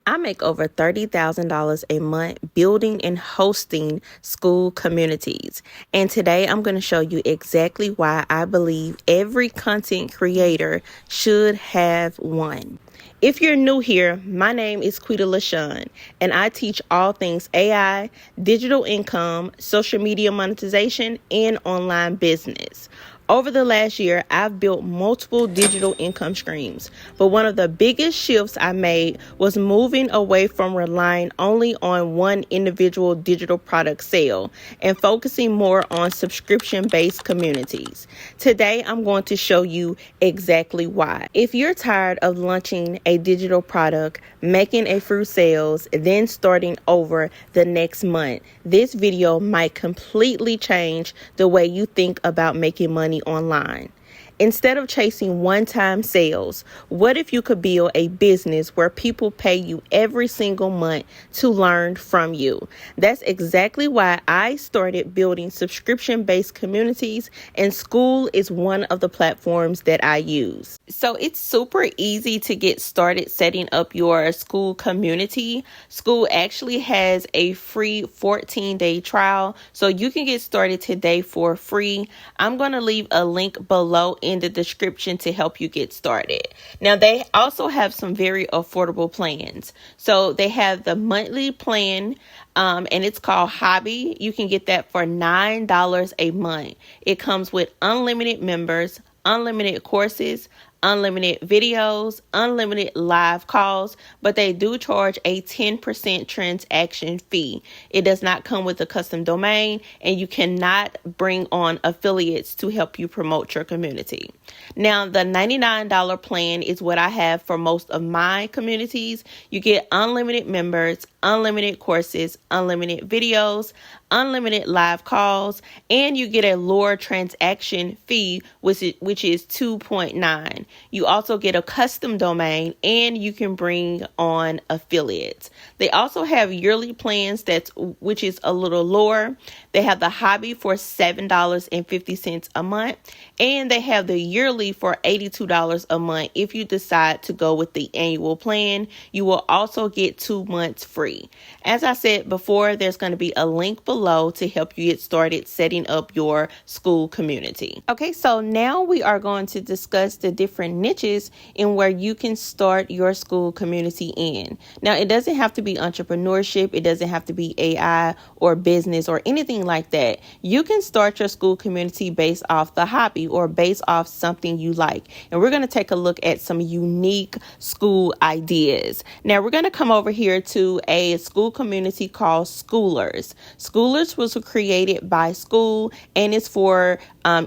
I make over $30,000 a month building and hosting school communities. And today I'm going to show you exactly why I believe every content creator should have one. If you're new here, my name is Lashawn, and I teach all things AI, digital income, social media monetization, and online business. Over the last year, I've built multiple digital income streams, but one of the biggest shifts I made was moving away from relying only on one individual digital product sale and focusing more on subscription-based communities. Today, I'm going to show you exactly why. If you're tired of launching a digital product, making a few sales, then starting over the next month, this video might completely change the way you think about making money online. Instead of chasing one-time sales, what if you could build a business where people pay you every single month to learn from you? That's exactly why I started building subscription-based communities, and Skool is one of the platforms that I use. So it's super easy to get started setting up your Skool community. Skool actually has a free 14-day trial, so you can get started today for free. I'm going to leave a link below in the description to help you get started. Now, they also have some very affordable plans. So they have the monthly plan, and it's called Hobby. You can get that for $9 a month. It comes with unlimited members, unlimited courses, unlimited videos, unlimited live calls, but they do charge a 10% transaction fee. It does not come with a custom domain, and you cannot bring on affiliates to help you promote your community. Now, the $99 plan is what I have for most of my communities. You get unlimited members, unlimited courses, unlimited videos, unlimited live calls, and you get a lower transaction fee, which is 2.9. You also get a custom domain, and you can bring on affiliates. They also have yearly plans which is a little lower. They have the hobby for $7.50 a month, and they have the yearly for $82 a month. If you decide to go with the annual plan, you will also get 2 months free. As I said before, there's going to be a link below to help you get started setting up your Skool community. Okay, so now we are going to discuss the different niches in where you can start your Skool community in. Now, it doesn't have to be entrepreneurship. It doesn't have to be AI or business or anything like that. You can start your Skool community based off the hobby or based off something you like. And we're going to take a look at some unique Skool ideas. Now, we're going to come over here to a Skool community called Schoolers. Schoolers was created by Skool, and it's for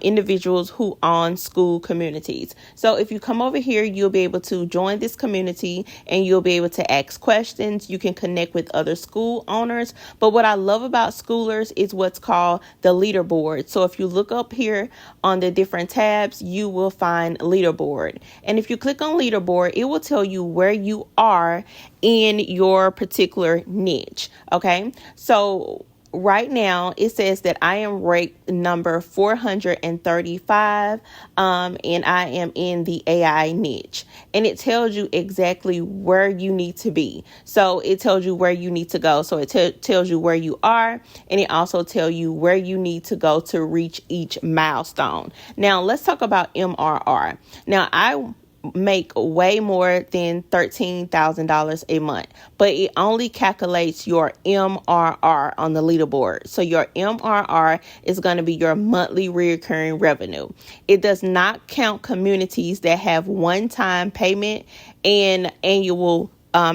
individuals who own Skool communities. So if you come over here, you'll be able to join this community, and you'll be able to ask questions. You can connect with other Skool owners. But what I love about Schoolers is what's called the leaderboard. So if you look up here on the different tabs, you will find leaderboard. And if you click on leaderboard, it will tell you where you are in your particular niche. Okay, so right now it says that I am ranked number 435, and I am in the AI niche, and it tells you exactly where you need to be. So it tells you where you need to go. So it tells you where you are, and it also tells you where you need to go to reach each milestone. Now let's talk about MRR. Now, I make way more than $13,000 a month, but it only calculates your MRR on the leaderboard. So your MRR is going to be your monthly recurring revenue. It does not count communities that have one-time payment and annual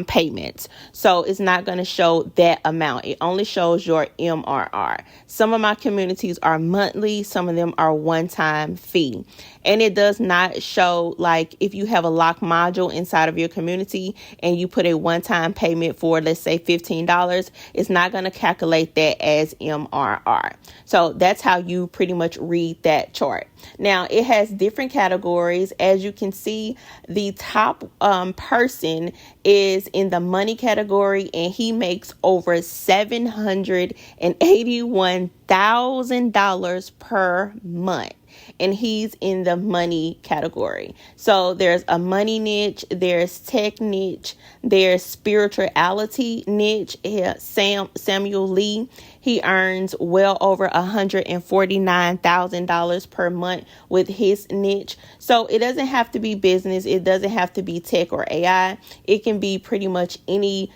payments. So it's not going to show that amount. It only shows your MRR. Some of my communities are monthly, some of them are one-time fee. And it does not show, like, if you have a lock module inside of your community and you put a one-time payment for, let's say, $15, it's not going to calculate that as MRR. So that's how you pretty much read that chart. Now, it has different categories. As you can see, the top person is in the money category, and he makes over $781,000 per month. and he's in the money category. So there's a money niche, there's tech niche, there's spirituality niche. Samuel Lee, he earns well over $149,000 per month with his niche. So it doesn't have to be business. It doesn't have to be tech or AI. It can be pretty much any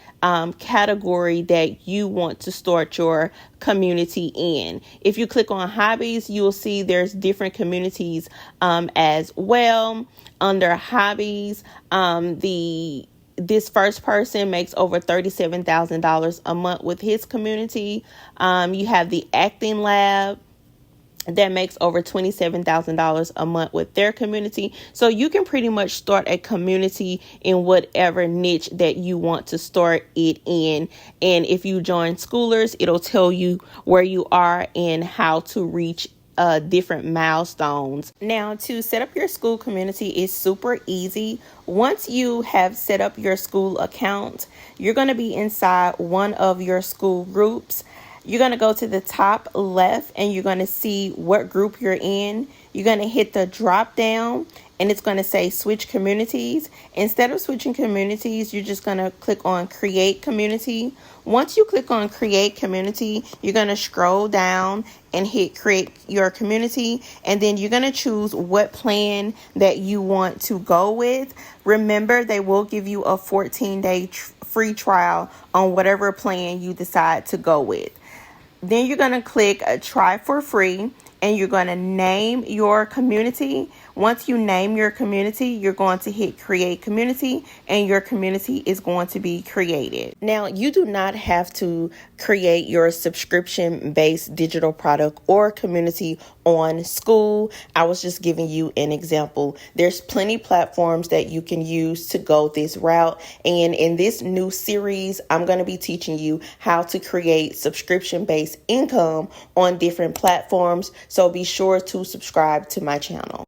category that you want to start your community in. If you click on hobbies, you'll see there's different communities as well. Under hobbies, this first person makes over $37,000 a month with his community. You have the acting lab that makes over $27,000 a month with their community. So you can pretty much start a community in whatever niche that you want to start it in. And if you join Schoolers, it'll tell you where you are and how to reach different milestones. Now, to set up your Skool community is super easy. Once you have set up your Skool account, you're going to be inside one of your Skool groups. You're going to go to the top left and you're going to see what group you're in. You're going to hit the drop down and it's going to say switch communities. Instead of switching communities, you're just going to click on create community. Once you click on create community, you're going to scroll down and hit create your community. And then you're going to choose what plan that you want to go with. Remember, they will give you a 14-day free trial on whatever plan you decide to go with. Then you're going to click try for free and you're going to name your community. Once you name your community, you're going to hit create community and your community is going to be created. Now, you do not have to create your subscription-based digital product or community on Skool. I was just giving you an example. There's plenty platforms that you can use to go this route. And in this new series, I'm going to be teaching you how to create subscription-based income on different platforms. So be sure to subscribe to my channel.